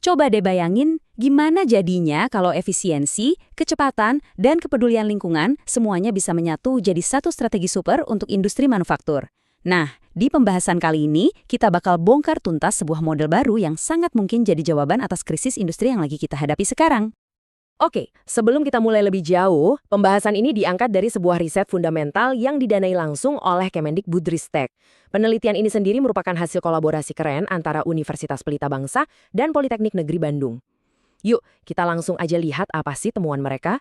Coba deh bayangin gimana jadinya kalau efisiensi, kecepatan, dan kepedulian lingkungan semuanya bisa menyatu jadi satu strategi super untuk industri manufaktur. Nah, di pembahasan kali ini, kita bakal bongkar tuntas sebuah model baru yang sangat mungkin jadi jawaban atas krisis industri yang lagi kita hadapi sekarang. Oke, sebelum kita mulai lebih jauh, pembahasan ini diangkat dari sebuah riset fundamental yang didanai langsung oleh Kemendikbudristek. Penelitian ini sendiri merupakan hasil kolaborasi keren antara Universitas Pelita Bangsa dan Politeknik Negeri Bandung. Yuk, kita langsung aja lihat apa sih temuan mereka.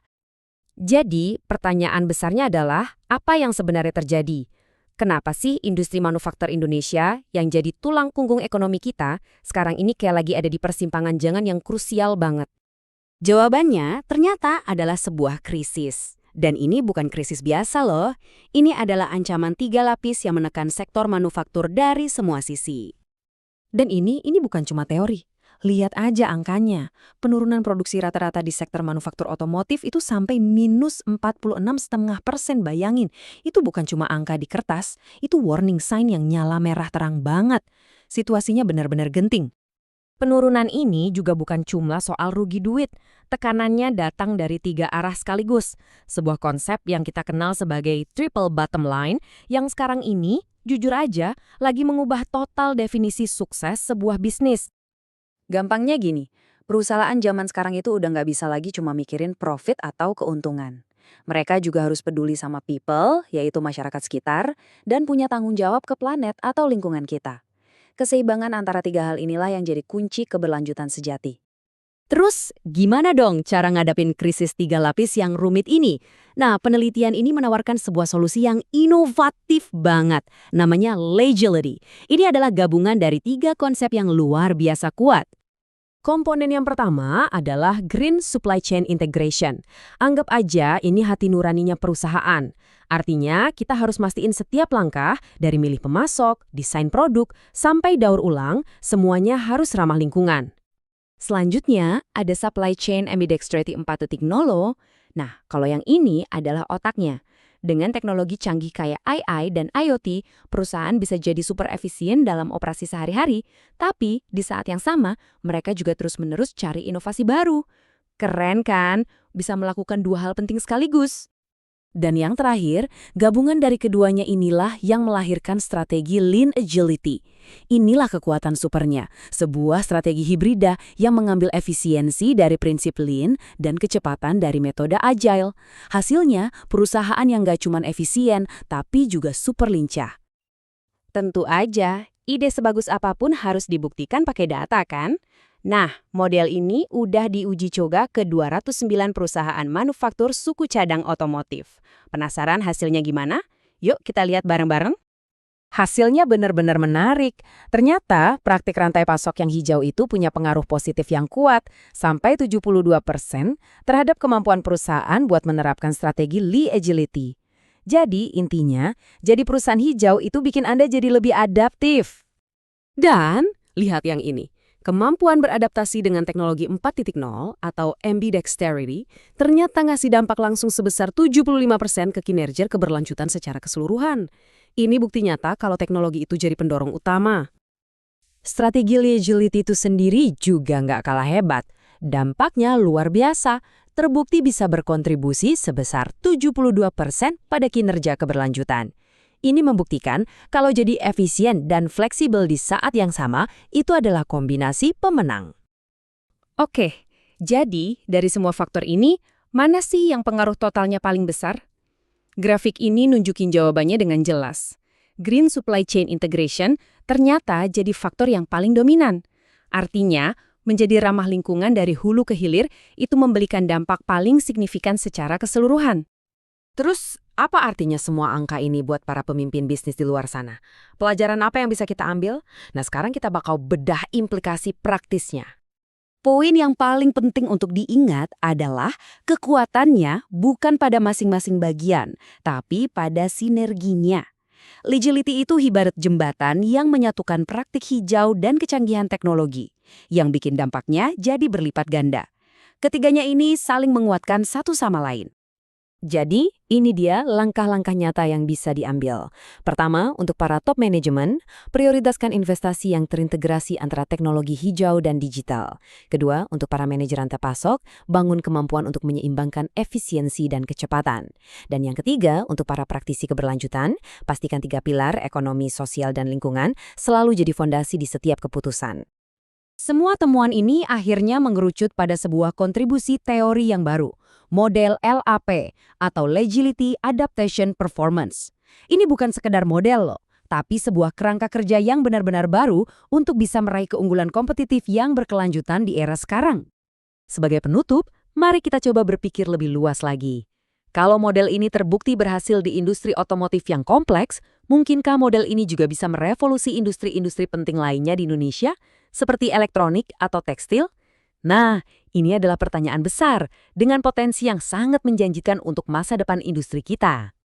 Jadi, pertanyaan besarnya adalah, apa yang sebenarnya terjadi? Kenapa sih industri manufaktur Indonesia yang jadi tulang punggung ekonomi kita sekarang ini kayak lagi ada di persimpangan jalan yang krusial banget? Jawabannya ternyata adalah sebuah krisis. Dan ini bukan krisis biasa loh. Ini adalah ancaman 3 lapis yang menekan sektor manufaktur dari semua sisi. Dan ini bukan cuma teori. Lihat aja angkanya. Penurunan produksi rata-rata di sektor manufaktur otomotif itu sampai minus 46,5%, bayangin. Itu bukan cuma angka di kertas, itu warning sign yang nyala merah terang banget. Situasinya benar-benar genting. Penurunan ini juga bukan cuma soal rugi duit. Tekanannya datang dari 3 arah sekaligus. Sebuah konsep yang kita kenal sebagai triple bottom line yang sekarang ini, jujur aja, lagi mengubah total definisi sukses sebuah bisnis. Gampangnya gini, perusahaan zaman sekarang itu udah nggak bisa lagi cuma mikirin profit atau keuntungan. Mereka juga harus peduli sama people, yaitu masyarakat sekitar, dan punya tanggung jawab ke planet atau lingkungan kita. Keseimbangan antara 3 hal inilah yang jadi kunci keberlanjutan sejati. Terus, gimana dong cara ngadapin krisis 3 lapis yang rumit ini? Nah, penelitian ini menawarkan sebuah solusi yang inovatif banget. Namanya Legility. Ini adalah gabungan dari 3 konsep yang luar biasa kuat. Komponen yang pertama adalah Green Supply Chain Integration. Anggap aja ini hati nuraninya perusahaan. Artinya, kita harus mastiin setiap langkah, dari milih pemasok, desain produk, sampai daur ulang, semuanya harus ramah lingkungan. Selanjutnya, ada Supply Chain Ambidextrity 4.0. Nah, kalau yang ini adalah otaknya. Dengan teknologi canggih kayak AI dan IoT, perusahaan bisa jadi super efisien dalam operasi sehari-hari, tapi di saat yang sama, mereka juga terus-menerus cari inovasi baru. Keren kan? Bisa melakukan 2 hal penting sekaligus. Dan yang terakhir, gabungan dari keduanya inilah yang melahirkan strategi Lean Agility. Inilah kekuatan supernya, sebuah strategi hibrida yang mengambil efisiensi dari prinsip Lean dan kecepatan dari metode Agile. Hasilnya, perusahaan yang gak cuma efisien, tapi juga super lincah. Tentu aja, ide sebagus apapun harus dibuktikan pakai data kan? Nah, model ini udah diuji coba ke 209 perusahaan manufaktur suku cadang otomotif. Penasaran hasilnya gimana? Yuk kita lihat bareng-bareng. Hasilnya benar-benar menarik. Ternyata praktik rantai pasok yang hijau itu punya pengaruh positif yang kuat, sampai 72% terhadap kemampuan perusahaan buat menerapkan strategi Lean Agility. Jadi intinya, jadi perusahaan hijau itu bikin Anda jadi lebih adaptif. Dan lihat yang ini. Kemampuan beradaptasi dengan teknologi 4.0 atau ambidexterity ternyata ngasih dampak langsung sebesar 75% ke kinerja keberlanjutan secara keseluruhan. Ini bukti nyata kalau teknologi itu jadi pendorong utama. Strategi Legility itu sendiri juga nggak kalah hebat. Dampaknya luar biasa, terbukti bisa berkontribusi sebesar 72% pada kinerja keberlanjutan. Ini membuktikan kalau jadi efisien dan fleksibel di saat yang sama itu adalah kombinasi pemenang. Oke, jadi dari semua faktor ini, mana sih yang pengaruh totalnya paling besar? Grafik ini nunjukin jawabannya dengan jelas. Green Supply Chain Integration ternyata jadi faktor yang paling dominan. Artinya, menjadi ramah lingkungan dari hulu ke hilir itu memberikan dampak paling signifikan secara keseluruhan. Terus, apa artinya semua angka ini buat para pemimpin bisnis di luar sana? Pelajaran apa yang bisa kita ambil? Nah, sekarang kita bakal bedah implikasi praktisnya. Poin yang paling penting untuk diingat adalah kekuatannya bukan pada masing-masing bagian, tapi pada sinerginya. Legility itu ibarat jembatan yang menyatukan praktik hijau dan kecanggihan teknologi, yang bikin dampaknya jadi berlipat ganda. Ketiganya ini saling menguatkan satu sama lain. Jadi, ini dia langkah-langkah nyata yang bisa diambil. Pertama, untuk para top manajemen, prioritaskan investasi yang terintegrasi antara teknologi hijau dan digital. Kedua, untuk para manajer rantai pasok, bangun kemampuan untuk menyeimbangkan efisiensi dan kecepatan. Dan yang ketiga, untuk para praktisi keberlanjutan, pastikan 3 pilar ekonomi, sosial, dan lingkungan selalu jadi fondasi di setiap keputusan. Semua temuan ini akhirnya mengerucut pada sebuah kontribusi teori yang baru, model LAP atau Agility Adaptation Performance. Ini bukan sekedar model loh, tapi sebuah kerangka kerja yang benar-benar baru untuk bisa meraih keunggulan kompetitif yang berkelanjutan di era sekarang. Sebagai penutup, mari kita coba berpikir lebih luas lagi. Kalau model ini terbukti berhasil di industri otomotif yang kompleks, mungkinkah model ini juga bisa merevolusi industri-industri penting lainnya di Indonesia, seperti elektronik atau tekstil? Nah, ini adalah pertanyaan besar dengan potensi yang sangat menjanjikan untuk masa depan industri kita.